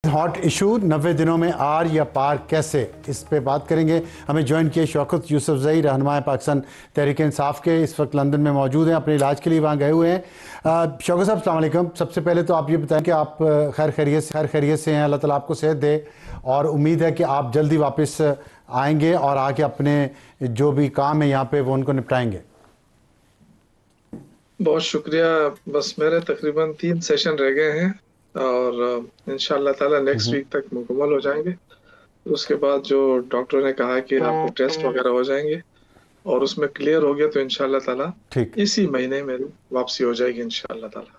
Hot issue 90 दिनों में are या पार कैसे, इस पे बात करेंगे। हमें ज्वाइन किए शौकत यूसुफजई, रहनुमा पाकिस्तान तहरीक इंसाफ के, इस वक्त लंदन में मौजूद हैं, अपने इलाज के लिए वहाँ गए हुए हैं। शौकत साहब अस्सलाम वालेकुम। सबसे पहले तो आप ये बताएं कि आप खैर खैरियत से हैं, अल्लाह ताला आपको सेहत दे, और उम्मीद है कि आप जल्दी वापस आएंगे और आके अपने जो भी काम है यहाँ पे वो उनको निपटाएंगे। बहुत शुक्रिया। बस मेरे तकरीबन 3 सेशन रह गए हैं और इंशाअल्लाह ताला नेक्स्ट वीक तक मुकम्मल हो जाएंगे। उसके बाद जो डॉक्टर ने कहा कि आपके टेस्ट वगैरह हो जाएंगे और उसमें क्लियर हो गया तो इंशाअल्लाह ताला ठीक, इसी महीने में वापसी हो जाएगी इंशाअल्लाह ताला।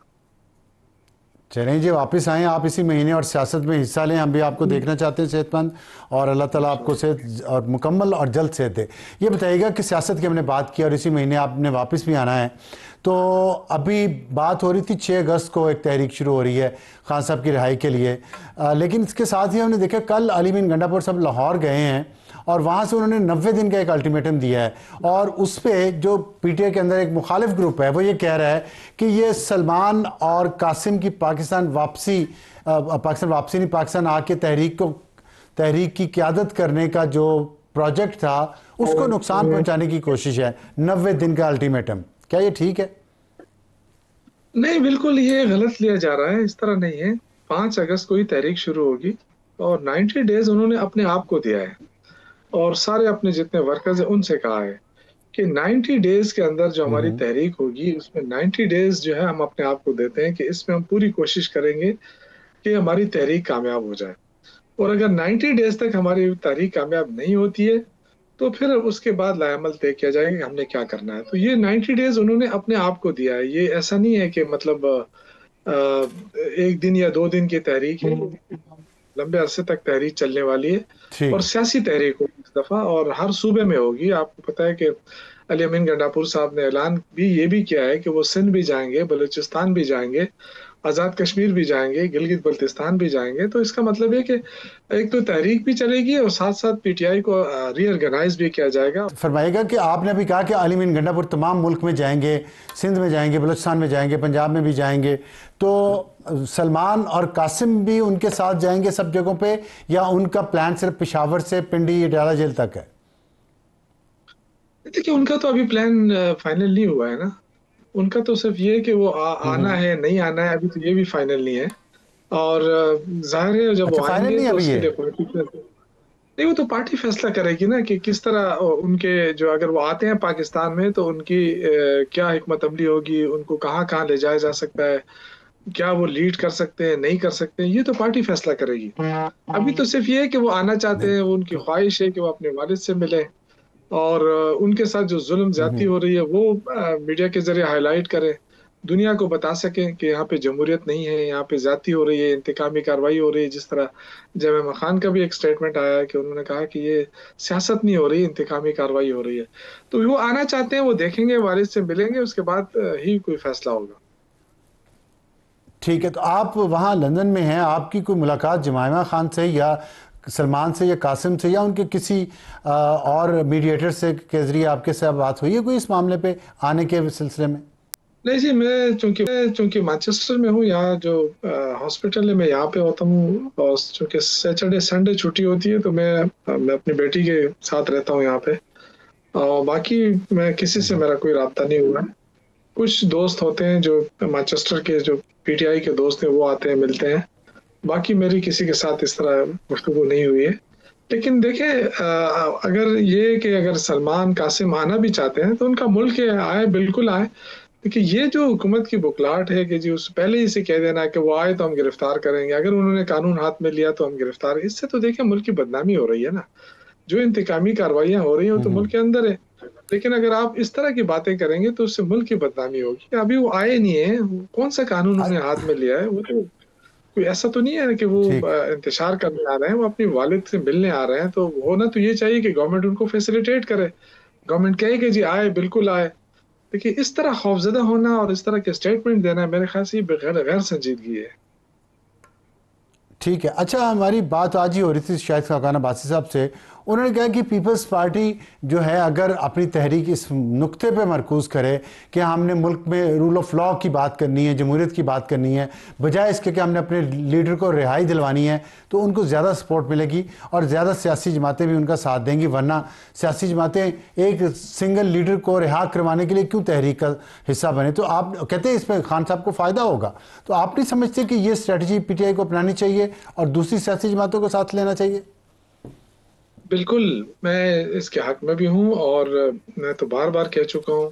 चलें जी, वापस आएँ आप इसी महीने और सियासत में हिस्सा लें। हम भी आपको देखना चाहते हैं सेहतमंद, और अल्लाह ताला आपको सेहत और मुकम्मल और जल्द सेहत दे। ये बताइएगा कि सियासत की हमने बात की और इसी महीने आपने वापस भी आना है, तो अभी बात हो रही थी 6 अगस्त को एक तहरीक शुरू हो रही है खान साहब की रिहाई के लिए, लेकिन इसके साथ ही हमने देखा कल अली मीन गंडापुर साहब लाहौर गए हैं और वहाँ से उन्होंने 90 दिन का एक अल्टीमेटम दिया है, और उस पर जो पीटीआई के अंदर एक मुखालिफ ग्रुप है वो ये कह रहा है कि ये सलमान और कासिम की पाकिस्तान वापसी नहीं, पाकिस्तान आके तहरीक की क़यादत करने का जो प्रोजेक्ट था उसको नुकसान पहुँचाने की कोशिश है। 90 दिन का अल्टीमेटम, क्या ये ठीक है? नहीं, बिल्कुल ये गलत लिया जा रहा है, इस तरह नहीं है। 5 अगस्त को ही तहरीक शुरू होगी और 90 डेज उन्होंने अपने आप को दिया है और सारे अपने जितने वर्कर्स हैं उनसे कहा है कि 90 डेज के अंदर जो हमारी तहरीक होगी उसमें 90 डेज जो है हम अपने आप को देते हैं कि इसमें हम पूरी कोशिश करेंगे कि हमारी तहरीक कामयाब हो जाए। और अगर 90 डेज तक हमारी तहरीक कामयाब नहीं होती है तो फिर उसके बाद लाएमल तय किया जाएगा कि हमने क्या करना है। तो ये 90 डेज उन्होंने अपने आप को दिया है, ये ऐसा नहीं है कि मतलब 1 दिन या 2 दिन की तहरीक है, लंबे अरसे तक तहरीक चलने वाली है और ठीक, सियासी तहरीक होगी इस दफा और हर सूबे में होगी। आपको पता है कि अली अमीन गंडापुर साहब ने ऐलान भी ये भी किया है कि वो सिंध भी जाएंगे, बलूचिस्तान भी जाएंगे, आज़ाद कश्मीर भी जाएंगे, गिलगित बल्तिस्तान भी जाएंगे। तो इसका मतलब है कि एक तो तहरीक भी चलेगी और साथ साथ पीटीआई को रीऑर्गेनाइज भी किया जाएगा। फरमाइएगा कि आपने अभी कहा कि अली मीन गंडापुर तमाम मुल्क में जाएंगे, सिंध में जाएंगे, बलूचिस्तान में जाएंगे, पंजाब में भी जाएंगे, तो सलमान और कासिम भी उनके साथ जाएंगे सब जगहों पे, या उनका प्लान सिर्फ पेशावर से पिंडी या डाला जेल तक है? देखिए, उनका तो अभी प्लान फाइनल नहीं हुआ है ना। उनका तो सिर्फ ये है कि वो आना है नहीं आना है, अभी तो ये भी फाइनल नहीं है। और जाहिर है जब अच्छा, वो फाइनल आएंगे नहीं तो अभी उसके ये? लिए नहीं, वो तो पार्टी फैसला करेगी ना कि किस तरह उनके जो अगर वो आते हैं पाकिस्तान में तो उनकी क्या हिकमत अमली होगी, उनको कहाँ कहाँ ले जाया जा सकता है, क्या वो लीड कर सकते हैं नहीं कर सकते हैं, ये तो पार्टी फैसला करेगी। अभी तो सिर्फ ये है कि वो आना चाहते नहीं। हैं, वो उनकी ख्वाहिश है कि वो अपने वालिद से मिले और उनके साथ जो जुल्म ज्यादती हो रही है वो मीडिया के जरिए हाईलाइट करें, दुनिया को बता सकें कि यहाँ पे जमहूरियत नहीं है, यहाँ पे ज्यादती हो रही है, इंतकामी कार्रवाई हो रही है। जिस तरह जब खान का भी एक स्टेटमेंट आया है कि उन्होंने कहा कि ये सियासत नहीं हो रही, इंतकामी कार्रवाई हो रही है। तो वो आना चाहते हैं, वो देखेंगे, वालिद से मिलेंगे, उसके बाद ही कोई फैसला होगा। ठीक है, तो आप वहाँ लंदन में हैं, आपकी कोई मुलाकात जमायमा खान से या सलमान से या कासिम से या उनके किसी और मीडिएटर से के जरिए आपके साथ बात हुई है कोई इस मामले पे आने के सिलसिले में? नहीं जी, मैं चूंकि मैनचेस्टर में हूँ, यहाँ जो हॉस्पिटल है मैं यहाँ पे होता हूँ और चूंकि सैटरडे संडे छुट्टी होती है तो मैं अपनी बेटी के साथ रहता हूँ यहाँ पे। और बाकी मैं किसी से मेरा कोई राब्ता नहीं हुआ है। कुछ दोस्त होते हैं जो मैनचेस्टर के जो पीटीआई के दोस्त हैं वो आते हैं मिलते हैं, बाकी मेरी किसी के साथ इस तरह गुफ्तगू नहीं हुई है। लेकिन देखें, अगर ये कि अगर सलमान कासिम आना भी चाहते हैं तो उनका मुल्क है, आए, बिल्कुल आए। देखिए, ये जो हुकूमत की बुकलाहट है कि जी उस पहले ही से कह देना है कि वो आए तो हम गिरफ्तार करेंगे, अगर उन्होंने कानून हाथ में लिया तो हम गिरफ्तार, इससे तो देखिए मुल्क की बदनामी हो रही है ना। जो इंतकामी कार्रवाइयां हो रही हैं वो तो मुल्क के अंदर है, लेकिन अगर आप इस तरह की बातें करेंगे तो उससे मुल्क की बदनामी होगी। अभी वो आए नहीं है, कौन सा कानून उन्होंने हाथ में लिया है? वो तो कोई ऐसा तो नहीं है कि वो ठीक, इंतशार करने आ रहे हैं, वो अपनी वालिद से मिलने आ रहे हैं। तो होना तो ये चाहिए कि गवर्नमेंट उनको फैसिलिटेट करे, गवर्नमेंट कहे कि जी आए, बिल्कुल आए। देखिए, इस तरह खौफजदा होना और इस तरह के स्टेटमेंट देना मेरे ख्याल से ये गैर संजीदगी है। ठीक है। अच्छा, हमारी बात आज ही हो रही थी शायद खाकान अब्बासी साहब से, उन्होंने कहा कि पीपल्स पार्टी जो है अगर अपनी तहरीक इस नुक्ते पे मरकूज़ करे कि हमने मुल्क में रूल ऑफ लॉ की बात करनी है, जमहूरियत की बात करनी है, बजाय इसके कि हमने अपने लीडर को रिहाई दिलवानी है, तो उनको ज़्यादा सपोर्ट मिलेगी और ज़्यादा सियासी जमातें भी उनका साथ देंगी। वरना सियासी जमातें एक सिंगल लीडर को रिहा करवाने के लिए क्यों तहरीक का हिस्सा बने? तो आप कहते हैं इस पर खान साहब को फ़ायदा होगा। तो आप नहीं समझते कि ये स्ट्रेटजी पीटीआई को अपनानी चाहिए और दूसरी सियासी जमातों को साथ लेना चाहिए? बिल्कुल, मैं इसके हक में भी हूँ और मैं तो बार बार कह चुका हूँ।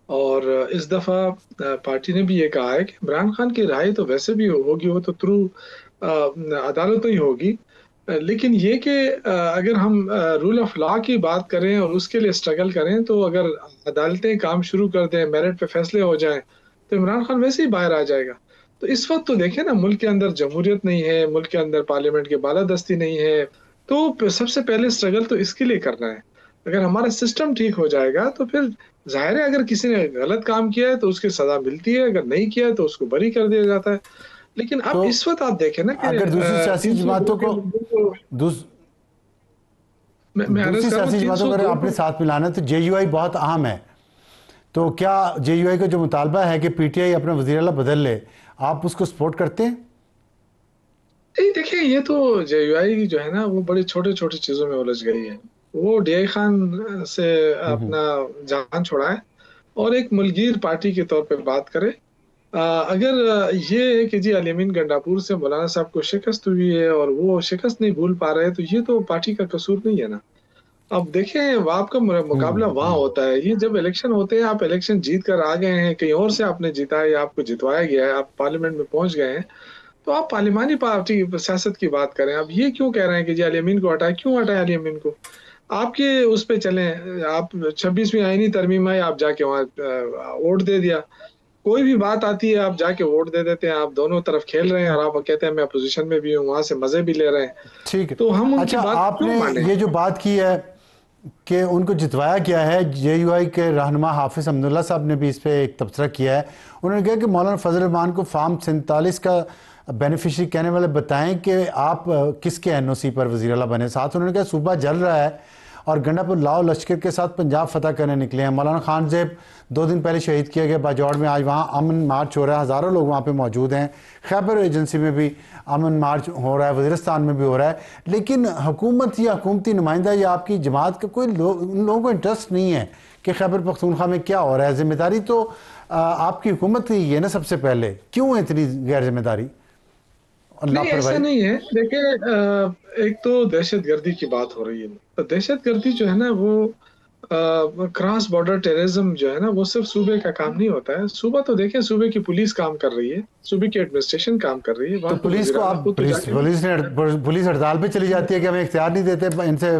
और इस दफ़ा पार्टी ने भी ये कहा है कि इमरान खान की रिहाई तो वैसे भी होगी, वो तो थ्रू अदालतों ही होगी। लेकिन ये कि अगर हम रूल ऑफ लॉ की बात करें और उसके लिए स्ट्रगल करें, तो अगर अदालतें काम शुरू कर दें, मेरिट पे फैसले हो जाएं, तो इमरान खान वैसे ही बाहर आ जाएगा। तो इस वक्त तो देखें ना, मुल्क के अंदर जमहूरियत नहीं है, मुल्क के अंदर पार्लियामेंट की बालादस्ती नहीं है। तो सबसे पहले स्ट्रगल तो इसके लिए करना है। अगर हमारा सिस्टम ठीक हो जाएगा तो फिर जाहिर है, अगर किसी ने गलत काम किया है तो उसकी सजा मिलती है, अगर नहीं किया है तो उसको बरी कर दिया जाता है। लेकिन अब तो इस वक्त आप देखें ना कि अगर दूसरी सियासी 302 जमातों के को मुद्दे को मैं अर्ज दूसरी कर रहा हूँ सियासी जमातों को 302 अपने को। साथ मिलाना है, तो जेयूआई बहुत अहम है। तो क्या जेयूआई का जो मुतालबा है कि पीटीआई अपना वज़ीर आला बदल ले, आप उसको सपोर्ट करते हैं? नहीं, देखिए, ये तो जेयूआई जो है ना, वो बड़ी छोटी छोटी चीजों में उलझ गई है। वो डीआई खान से अपना जान छुड़ाए और एक मुलगीर पार्टी के तौर पे बात करे। अगर ये है कि जी अलीमीन गंडापुर से मौलाना साहब को शिकस्त हुई है और वो शिकस्त नहीं भूल पा रहे, तो ये तो पार्टी का कसूर नहीं है ना। अब देखें, आपका मुकाबला वहां होता है। ये जब इलेक्शन होते हैं, आप इलेक्शन जीत कर आ गए हैं, कहीं और से आपने जीता है या आपको जितवाया गया है, आप पार्लियामेंट में पहुंच गए हैं, तो आप पार्लिमानी पार्टी सियासत की बात करें। अब ये क्यों कह रहे हैं कि जी अली अमीन को हटाए? क्यों हटाए अली अमीन को? आपके उस पे चलें, आप 26वीं आईनी तरमीम आई, आप जाके वहाँ वोट दे दिया। कोई भी बात आती है, आप जाके वोट दे देते हैं। आप दोनों तरफ खेल रहे हैं और आप कहते हैं मैं अपोजिशन में भी हूँ, वहां से मजे भी ले रहे हैं। ठीक है। तो हम उनकी अच्छा, बात क्यों आपने माने? ये जो बात की है कि उनको जितवाया गया है, जेयूआई के रहनुमा हाफिज अब्दुल्ला साहब ने भी इस पर एक तबसरा किया है। उन्होंने कहा कि मौलाना फजल रहमान को फार्म 47 का बेनिफिशरी कहने वाले बताएं कि आप किसके एनओसी पर वज़ीर आला बने। साथ उन्होंने कहा सूबा जल रहा है और गंडापुर लाओ लश्कर के साथ पंजाब फतह करने निकले हैं। मौलाना खान ज़ेब 2 दिन पहले शहीद किया गया बाजौड़ में, आज वहाँ अमन मार्च हो रहा है, हज़ारों लोग वहाँ पे मौजूद हैं। खैबर एजेंसी में भी अमन मार्च हो रहा है, वज़ीरस्तान में भी हो रहा है। लेकिन हुकूमत या हुकूमती नुमाइंदा या आपकी जमात का कोई उन लोगों को इंटरेस्ट नहीं है कि खैबर पख्तूनख्वा में क्या हो रहा है। जिम्मेदारी तो आपकी हुकूमत की है ना सबसे पहले। क्यों इतनी गैर जिम्मेदारी और नहीं, ऐसा लापरवाही? नहीं है। देखिए, एक तो दहशतगर्दी की बात हो रही है। तो दहशतगर्दी जो है ना, वो क्रॉस बॉर्डर टेररिज्म जो है ना, वो सिर्फ सूबे का काम नहीं होता है। सूबा तो देखें, सूबे की पुलिस काम कर रही है, सूबे की एडमिनिस्ट्रेशन काम कर रही है। तो वहां पे पुलिस वज़ीर को आला आप खुद तो जाके पुलिस हड़ताल पे चली जाती है कि हमें इख्तियार नहीं देते इनसे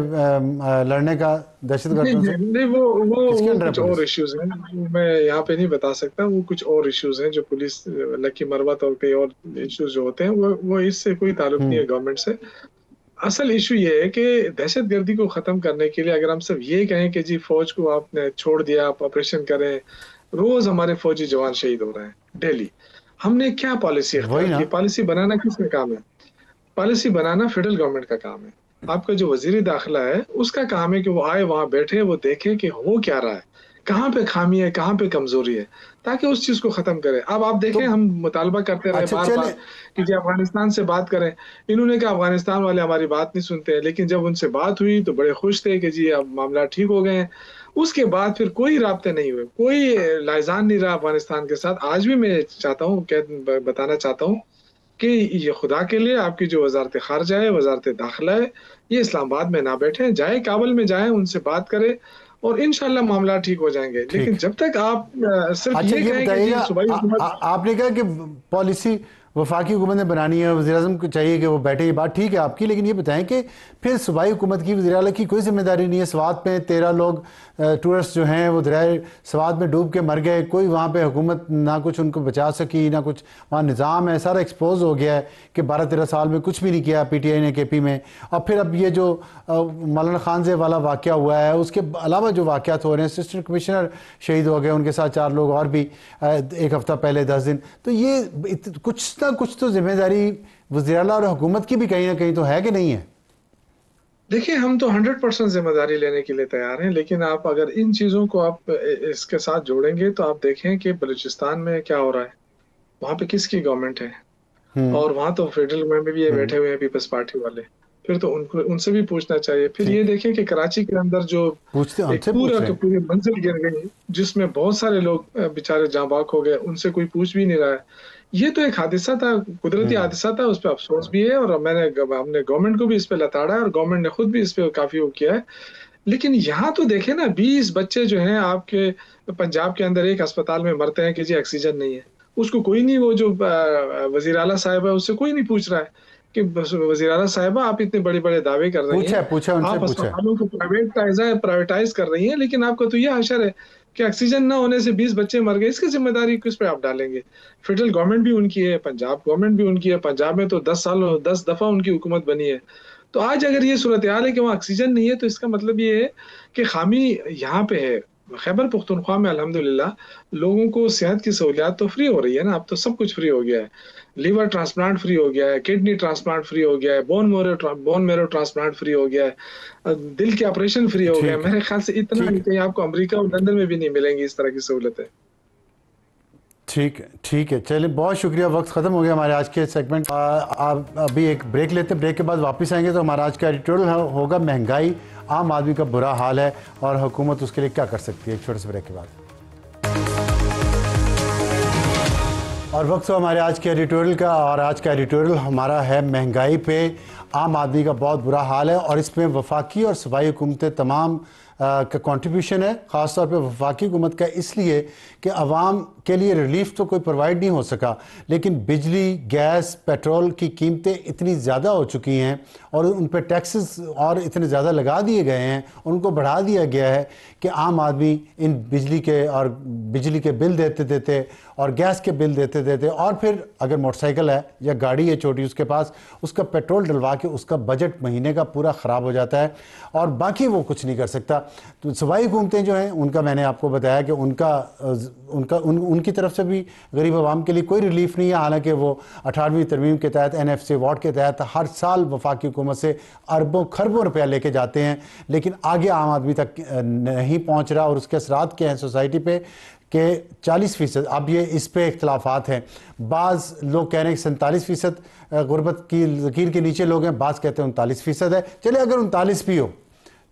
लड़ने का, नहीं, दहशतगर्दों से? नहीं, वो किसके वो अंडर है कुछ पुलिस? और इश्यूज हैं, वो मैं यहाँ पे नहीं बता सकता। वो कुछ और इश्यूज हैं जो पुलिस, लकी मरवत और कई और इश्यूज जो होते हैं, वो इससे कोई ताल्लुक नहीं है गवर्नमेंट से। असल इशू ये है कि दहशतगर्दी को खत्म करने के लिए अगर हम सिर्फ ये कहें कि जी फौज को आपने छोड़ दिया, आप ऑपरेशन करें। रोज हमारे फौजी जवान शहीद हो रहे हैं डेली। हमने क्या पॉलिसी वही इख्तियार ना। की? पॉलिसी बनाना किसका काम है? पॉलिसी बनाना फेडरल गवर्नमेंट का काम है। आपका जो वजीर दाखिला है, उसका काम है कि वो आए, वहां बैठे, वो देखे कि हो क्या रहा है, कहाँ पे खामी है, कहाँ पे कमजोरी है, ताकि उस चीज को खत्म करे। अब आप तो देखें, हम मुतालबा करते रहे अच्छा बार चले। बार कि जी अफगानिस्तान से बात करें। इन्होंने कहा अफगानिस्तान वाले हमारी बात नहीं सुनते हैं, लेकिन जब उनसे बात हुई तो बड़े खुश थे कि जी अब मामला ठीक हो गए हैं। उसके बाद फिर कोई राब्ते नहीं हुए, कोई लाइजान नहीं रहा अफगानिस्तान के साथ। आज भी मैं चाहता हूँ, बताना चाहता हूँ कि ये खुदा के लिए आपकी जो वजारत खारजा है, वजारत दाखिला है, ये इस्लामाबाद में ना बैठे, जाए काबुल में जाए, उनसे बात करें और इंशाल्लाह मामला ठीक हो जाएंगे। ठीक। लेकिन जब तक आप सिर्फ अच्छा ये ये कहें कि जी बताइएगा, सूबाई हुकूमत। आपने कहा कि पॉलिसी वफाकी हुकूमत ने बनानी है, वज़ीर आज़म को चाहिए कि वो बैठे, ये बात ठीक है आपकी। लेकिन ये बताएं कि फिर सूबाई हुकूमत की, वज़ीर आला की कोई जिम्मेदारी नहीं है? स्वात में 13 लोग टूरिस्ट जो हैं वो दरियाए स्वात में डूब के मर गए, कोई वहाँ पे हुकूमत ना कुछ उनको बचा सकी, ना कुछ वहाँ निज़ाम है, सारा एक्सपोज हो गया है कि 12-13 साल में कुछ भी नहीं किया पीटीआई ने केपी में। और फिर अब ये जो मौलाना खान से वाला वाक़या हुआ है, उसके अलावा जो वाक़यात हो रहे हैं, असिस्टेंट कमिश्नर शहीद हो गए, उनके साथ 4 लोग और भी एक हफ़्ता पहले 10 दिन। तो ये कुछ ना कुछ तो जिम्मेदारी वज़ीर आला और हुकूमत की भी कहीं ना कहीं तो है कि नहीं है? देखिए, हम तो 100% ज़िम्मेदारी लेने के लिए तैयार हैं, लेकिन आप अगर इन चीज़ों को आप इसके साथ जोड़ेंगे तो आप देखें कि बलूचिस्तान में क्या हो रहा है। वहाँ पे किसकी गवर्नमेंट है? हम्म। और वहाँ तो फेडरल गवर्नमेंट में भी ये हम्म। बैठे हुए हैं पीपल्स पार्टी वाले। फिर तो उनको उनसे भी पूछना चाहिए। फिर ये ठीक। देखें कि कराची के अंदर जो पूछते, एक हमसे पूरा पूछ रहे की हैं। पूरी मंजिल गिर गई, जिसमें बहुत सारे लोग बेचारे जाँ बाक हो गए, उनसे कोई पूछ भी नहीं रहा है। ये तो एक हादसा था, कुदरती हम्म। हादसा था, उस पे अफ़सोस भी है और हमने गवर्नमेंट को भी इस पे लताड़ा है और गवर्नमेंट ने खुद भी इस पे काफ़ी वो किया है। लेकिन यहाँ तो देखें ना, 20 बच्चे जो हैं आपके पंजाब के अंदर एक अस्पताल में मरते हैं कि जी ऑक्सीजन नहीं है। उसको कोई नहीं, वो जो वज़ीर आला साहिब है उससे कोई नहीं पूछ रहा है कि बस वज़ीर आला साहिबा आप इतने बड़े-बड़े दावे कर रही हैं। पूछा, उनसे आप पूछा। अस्पतालों को प्राइवेटाइज़ कर रही हैं, लेकिन आपका तो ये हशर है कि ऑक्सीजन ना होने से 20 बच्चे मर गए, इसकी ज़िम्मेदारी किस पे आप डालेंगे? फेडरल गवर्नमेंट भी उनकी है, पंजाब गवर्नमेंट भी उनकी है, पंजाब में तो 10 दफ़ा उनकी हुकूमत बनी है। तो आज अगर ये सूरत-ए-हाल है कि वहाँ ऑक्सीजन नहीं है, तो इसका मतलब ये है कि खामी यहाँ पे है। खैबर पख्तूनख्वा में अल्हम्दुलिल्लाह लोगों को सेहत की सहूलियात तो फ्री हो रही है ना, अब तो सब कुछ फ्री हो गया है। लिवर ट्रांसप्लांट फ्री हो गया है, किडनी ट्रांसप्लांट फ्री हो गया है, बोन मैरो ट्रांसप्लांट फ्री हो गया है, दिल के ऑपरेशन फ्री हो गए हैं। ठीक है। मेरे ख्याल से इतना ठीक नहीं, है। कहीं आपको अमेरिका और लंदन में भी नहीं मिलेंगी इस तरह की सहूलतें। ठीक है। ठीक है, चलिए, बहुत शुक्रिया। वक्त ख़त्म हो गया हमारे आज के सेगमेंट। आप अभी एक ब्रेक लेते हैं, ब्रेक के बाद वापस आएंगे तो हमारा आज का एडिटोरियल होगा महंगाई, आम आदमी का बुरा हाल है और हुकूमत उसके लिए क्या कर सकती है। एक छोटे से ब्रेक के बाद। और वक्त हो हमारे आज के एडिटोरियल का, और आज का एडिटोरियल हमारा है महंगाई पे आम आदमी का बहुत बुरा हाल है, और इसमें वफाकी और सूबाई हुकूमतें तमाम का कंट्रीब्यूशन है। ख़ास तौर पे वफाकी हुकूमत का, इसलिए कि आवाम के लिए रिलीफ तो कोई प्रोवाइड नहीं हो सका, लेकिन बिजली, गैस, पेट्रोल की कीमतें इतनी ज़्यादा हो चुकी हैं और उन पर टैक्सेस और इतने ज़्यादा लगा दिए गए हैं, उनको बढ़ा दिया गया है कि आम आदमी इन बिजली के बिल देते देते और गैस के बिल देते देते, और फिर अगर मोटरसाइकिल है या गाड़ी है छोटी उसके पास, उसका पेट्रोल डलवा के उसका बजट महीने का पूरा ख़राब हो जाता है और बाकी वो कुछ नहीं कर सकता। तो सूबाई हुकूमतें जो हैं उनका, मैंने आपको बताया कि उनकी तरफ से भी गरीब आवाम के लिए कोई रिलीफ नहीं है। हालांकि वो 18वीं तरमीम के तहत NFC वार्ड के तहत हर साल वफाकी हुकूमत से अरबों खरबों रुपया लेके जाते हैं, लेकिन आगे आम आदमी तक नहीं पहुंच रहा और उसके असरात क्या हैं सोसाइटी पे कि 40%। अब ये इस पे इख्तलाफात हैं। बाज़ लोग कह रहे हैं कि 47% गुर्बत की लकीर के नीचे लोग हैं, बाज़ कहते हैं 39% है। चलिए, अगर 39 भी हो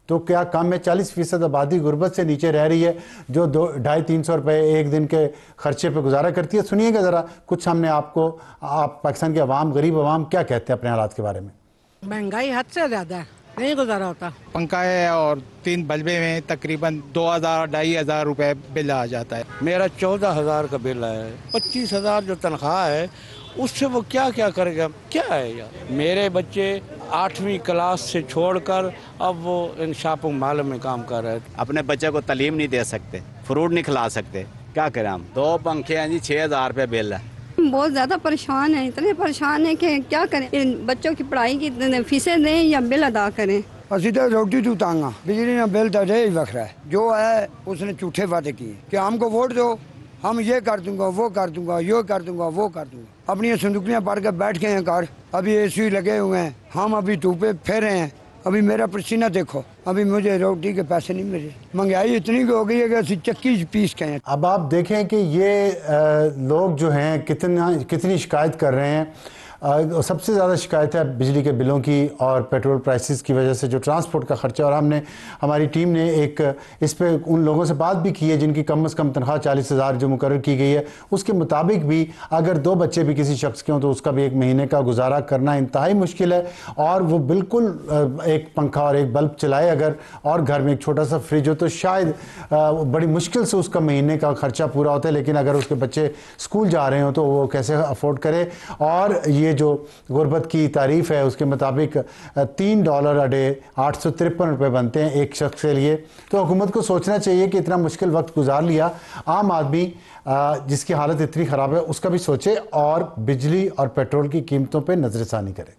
तो क्या कम है? 40% आबादी गुर्बत से नीचे रह रही है, जो 200-350 रुपये एक दिन के खर्चे पे गुजारा करती है। सुनिएगा ज़रा कुछ हमने आपको, आप पाकिस्तान के अवाम, गरीब अवाम क्या कहते हैं अपने हालात के बारे में। महंगाई हद से ज्यादा है, नहीं गुजारा होता। पंखा है और 3 बल्बे में तकरीबन 2000-2500 रुपए बिल आ जाता है। मेरा 14,000 का बिल है। 25,000 जो तनख्वाह है उससे वो क्या क्या करेगा, क्या है यार। मेरे बच्चे 8वीं क्लास से छोड़कर अब वो इन शॉपिंग मॉल में काम कर रहे हैं। अपने बच्चे को तालीम नहीं दे सकते, फ्रूट नहीं खिला सकते, क्या करें हम। 2 पंखे हैं जी, 6,000 रुपये बिल है। बहुत ज़्यादा परेशान है, इतने परेशान है कि क्या करें। इन बच्चों की पढ़ाई की फीसें दें या बिल अदा करें। ਅਸੀਂ तो रोटी तू तांगा, बिजली ना बिल तो ही वखरा है। जो है उसने झूठे वादे किए कि हमको वोट दो, हम ये कर दूंगा, वो कर दूंगा, ये कर दूंगा, वो कर दूंगा। अपनी संदूकियाँ पढ़ के बैठ गए हैं घर, अभी AC लगे हुए हैं, हम अभी धूपे फेरे हैं। अभी मेरा पसीना देखो, अभी मुझे रोटी के पैसे नहीं मिले। महंगाई इतनी हो गई है कि ਅਸੀਂ चक्की पीस के हैं। अब आप देखें कि ये लोग जो हैं कितनी शिकायत कर रहे हैं। सबसे ज़्यादा शिकायत है बिजली के बिलों की और पेट्रोल प्राइसेस की वजह से जो ट्रांसपोर्ट का ख़र्चा। और हमारी टीम ने एक इस पे उन लोगों से बात भी की है जिनकी कम से कम तनख्वाह 40,000 जो मुकर्रर की गई है, उसके मुताबिक भी अगर 2 बच्चे भी किसी शख्स के हों तो उसका भी एक महीने का गुजारा करना इंतहाई मुश्किल है। और वो बिल्कुल एक पंखा और एक बल्ब चलाए अगर, और घर में एक छोटा सा फ्रिज हो, तो शायद बड़ी मुश्किल से उसका महीने का खर्चा पूरा होता है। लेकिन अगर उसके बच्चे स्कूल जा रहे हो तो वो कैसे अफोर्ड करे। और ये जो गुर्बत की तारीफ है उसके मुताबिक $3 अ डे 853 रुपये बनते हैं एक शख्स के लिए। तो हुकूमत को सोचना चाहिए कि इतना मुश्किल वक्त गुजार लिया, आम आदमी जिसकी हालत इतनी ख़राब है उसका भी सोचे और बिजली और पेट्रोल की कीमतों पर नज़रसानी करे।